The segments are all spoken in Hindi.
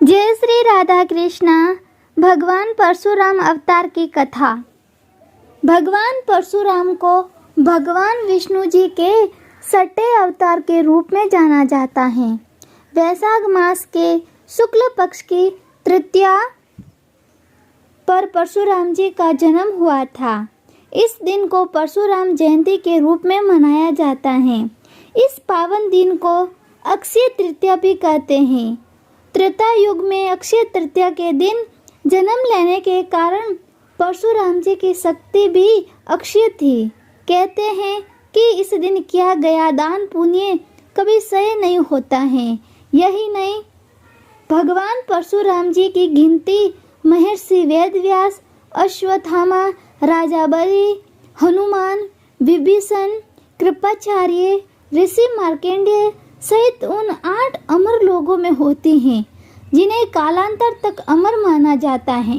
जय श्री राधा कृष्णा। भगवान परशुराम अवतार की कथा। भगवान परशुराम को भगवान विष्णु जी के छठे अवतार के रूप में जाना जाता है। वैशाख मास के शुक्ल पक्ष की तृतीया पर परशुराम जी का जन्म हुआ था। इस दिन को परशुराम जयंती के रूप में मनाया जाता है। इस पावन दिन को अक्षय तृतीया भी कहते हैं। त्रेता युग में अक्षय तृतीया के दिन जन्म लेने के कारण परशुराम जी की शक्ति भी अक्षय थी। कहते हैं कि इस दिन किया गया दान पुण्य कभी क्षय नहीं होता है। यही नहीं, भगवान परशुराम जी की गिनती महर्षि वेदव्यास, अश्वत्थामा, राजा बलि, हनुमान, विभीषण, कृपाचार्य, ऋषि मार्कंडेय सहित उन 8 अमर लोगों में होती हैं, जिन्हें कालांतर तक अमर माना जाता है।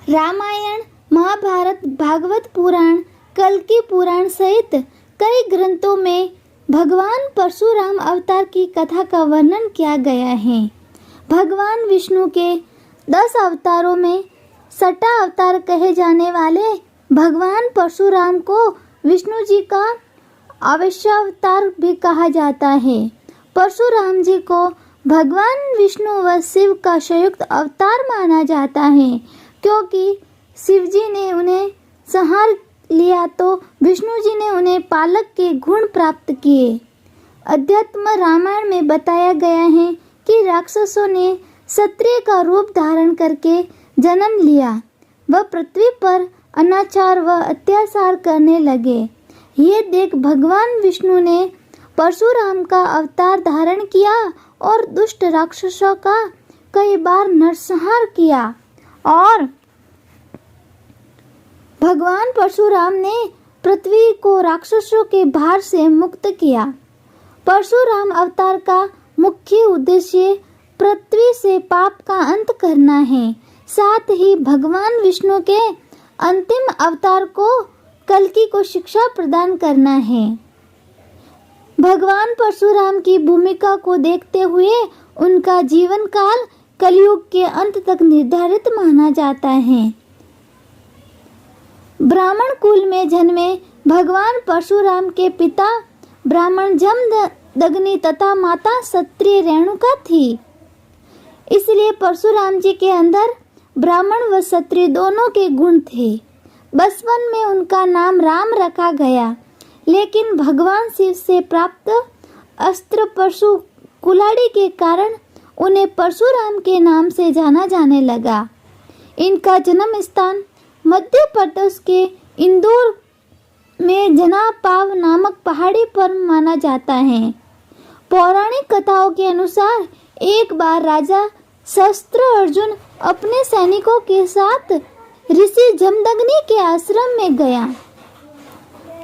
रामायण, महाभारत, भागवत पुराण, कल्कि पुराण सहित कई ग्रंथों में भगवान परशुराम अवतार की कथा का वर्णन किया गया है। भगवान विष्णु के 10 अवतारों में छठा अवतार कहे जाने वाले भगवान परशुराम को विष्णु जी का अवतार भी कहा जाता है। परशुराम जी को भगवान विष्णु व शिव का संयुक्त अवतार माना जाता है, क्योंकि शिव जी ने उन्हें संहार लिया तो विष्णु जी ने उन्हें पालक के गुण प्राप्त किए। अध्यात्म रामायण में बताया गया है कि राक्षसों ने क्षत्रिय का रूप धारण करके जन्म लिया। वह पृथ्वी पर अनाचार व अत्याचार करने लगे। ये देख भगवान विष्णु ने परशुराम का अवतार धारण किया और दुष्ट राक्षसों का कई बार नरसंहार किया और भगवान परशुराम ने पृथ्वी को राक्षसों के भार से मुक्त किया। परशुराम अवतार का मुख्य उद्देश्य पृथ्वी से पाप का अंत करना है। साथ ही भगवान विष्णु के अंतिम अवतार को कल्कि को शिक्षा प्रदान करना है। भगवान परशुराम की भूमिका को देखते हुए उनका जीवन काल कलयुग के अंत तक निर्धारित माना जाता है। ब्राह्मण कुल में जन्मे भगवान परशुराम के पिता ब्राह्मण जमदग्नि तथा माता क्षत्रिय रेणुका थी। इसलिए परशुराम जी के अंदर ब्राह्मण व क्षत्रिय दोनों के गुण थे। बचपन में उनका नाम राम रखा गया, लेकिन भगवान शिव से प्राप्त अस्त्र परशु कुल्हाड़ी के कारण उन्हें परशुराम के नाम से जाना जाने लगा। इनका जन्म स्थान मध्य प्रदेश के इंदौर में जनापाव नामक पहाड़ी पर माना जाता है। पौराणिक कथाओं के अनुसार एक बार राजा शस्त्र अर्जुन अपने सैनिकों के साथ ऋषि जमदग्नि के आश्रम में गया,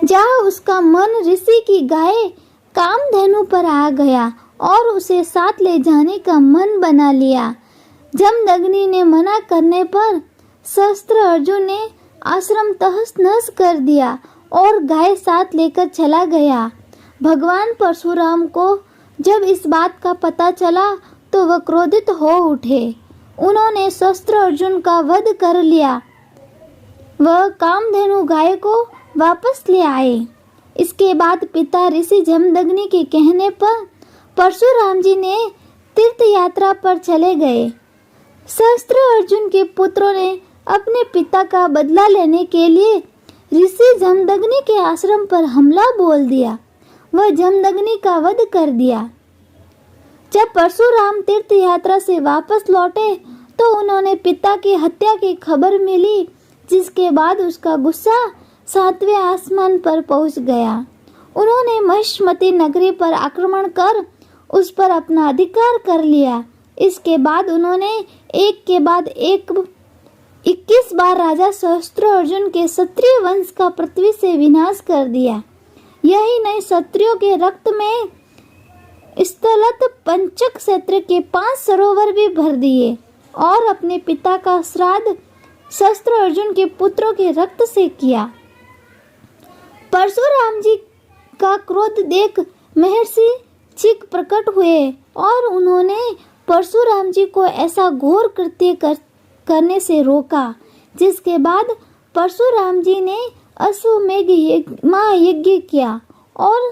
जहाँ उसका मन ऋषि की गाय कामधेनु पर आ गया और उसे साथ ले जाने का मन बना लिया। जमदग्नि ने मना करने पर शस्त्र अर्जुन ने आश्रम तहस नहस कर दिया और गाय साथ लेकर चला गया। भगवान परशुराम को जब इस बात का पता चला तो वह क्रोधित हो उठे। उन्होंने शस्त्र अर्जुन का वध कर लिया। वह कामधेनु गाय को वापस ले आए। इसके बाद पिता ऋषि जमदग्नि के कहने पर परशुराम जी ने तीर्थ यात्रा पर चले गए। शस्त्र अर्जुन के पुत्रों ने अपने पिता का बदला लेने के लिए ऋषि जमदग्नि के आश्रम पर हमला बोल दिया। वह जमदग्नि का वध कर दिया। जब परशुराम तीर्थ यात्रा से वापस लौटे तो उन्होंने पिता की हत्या की खबर मिली, जिसके बाद उसका गुस्सा 7वें आसमान पर पहुंच गया। उन्होंने महिष्मती नगरी पर आक्रमण कर उस पर अपना अधिकार कर लिया। इसके बाद उन्होंने एक के बाद एक 21 बार राजा शस्त्र अर्जुन के क्षत्रिय वंश का पृथ्वी से विनाश कर दिया। यही नहीं, क्षत्रियों के रक्त में स्थलत पंचक क्षेत्र के 5 सरोवर भी भर दिए और अपने पिता का श्राद्ध शस्त्र अर्जुन के पुत्रों के रक्त से किया। परशुराम जी का क्रोध देख महर्षि चिक प्रकट हुए और उन्होंने परशुराम जी को ऐसा घोर कृत्य करने से रोका, जिसके बाद परशुराम जी ने अश्वमेध महायज्ञ किया और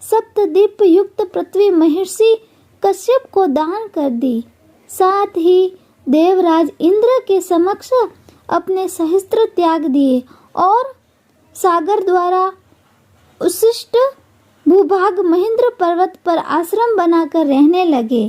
सप्तद्वीप युक्त पृथ्वी महर्षि कश्यप को दान कर दी। साथ ही देवराज इंद्र के समक्ष अपने सहस्त्र त्याग दिए और सागर द्वारा उच्छिष्ट भूभाग महेंद्र पर्वत पर आश्रम बनाकर रहने लगे।